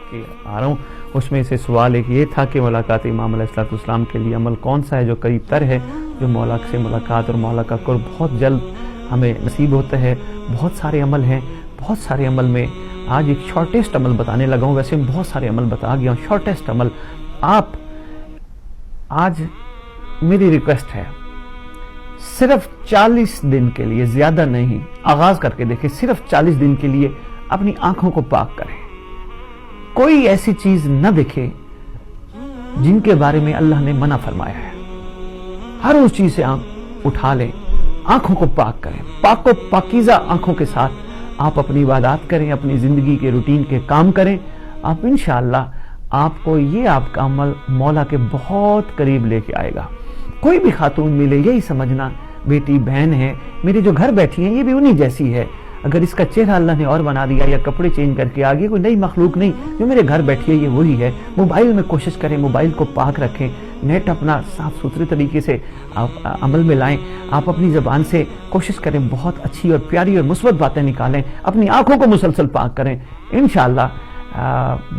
کے آ رہا ہوں، اس میں سے سوال ایک یہ تھا کہ ملاقات امام علیہ السلام کے لیے عمل کون سا ہے جو قریب تر ہے، جو مولا سے ملاقات اور مولا کا قرب بہت جلد ہمیں نصیب ہوتا ہے۔ بہت سارے عمل ہیں، بہت سارے عمل میں آج ایک شارٹیسٹ عمل بتانے لگا ہوں، ویسے میں بہت سارے عمل بتا گیا ہوں، شارٹیسٹ عمل آپ آج میری ریکویسٹ ہے صرف 40 دن کے لیے، زیادہ نہیں، آغاز کر کے دیکھیں، صرف 40 دن کے لیے اپنی آنکھوں کو پاک کریں، کوئی ایسی چیز نہ دیکھے جن کے بارے میں اللہ نے منع فرمایا ہے، ہر اس چیز سے آنکھ اٹھا لیں، آنکھوں کو پاک کریں، پاک و پاکیزہ آنکھوں کے ساتھ آپ اپنی عبادات کریں، اپنی زندگی کے روٹین کے کام کریں، آپ انشاءاللہ آپ کو یہ آپ کا عمل مولا کے بہت قریب لے کے آئے گا۔ کوئی بھی خاتون ملے یہی سمجھنا بیٹی بہن ہے، میری جو گھر بیٹھی ہیں یہ بھی انہی جیسی ہے، اگر اس کا چہرہ اللہ نے اور بنا دیا یا کپڑے چینج کر کے آگے کوئی نئی مخلوق نہیں، جو میرے گھر بیٹھی ہے یہ وہی ہے۔ موبائل میں کوشش کریں، موبائل کو پاک رکھیں، نیٹ اپنا صاف ستھرے طریقے سے آپ عمل میں لائیں، آپ اپنی زبان سے کوشش کریں بہت اچھی اور پیاری اور مثبت باتیں نکالیں، اپنی آنکھوں کو مسلسل پاک کریں، انشاءاللہ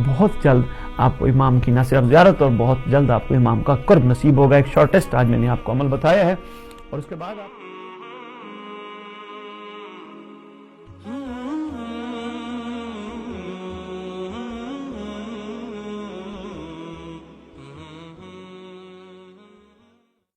بہت جلد آپ کو امام کی نہ صرف زیارت اور بہت جلد آپ کو امام کا قرب نصیب ہوگا۔ ایک شارٹیسٹ آج میں نے آپ کو عمل بتایا ہے، اور اس کے بعد آپ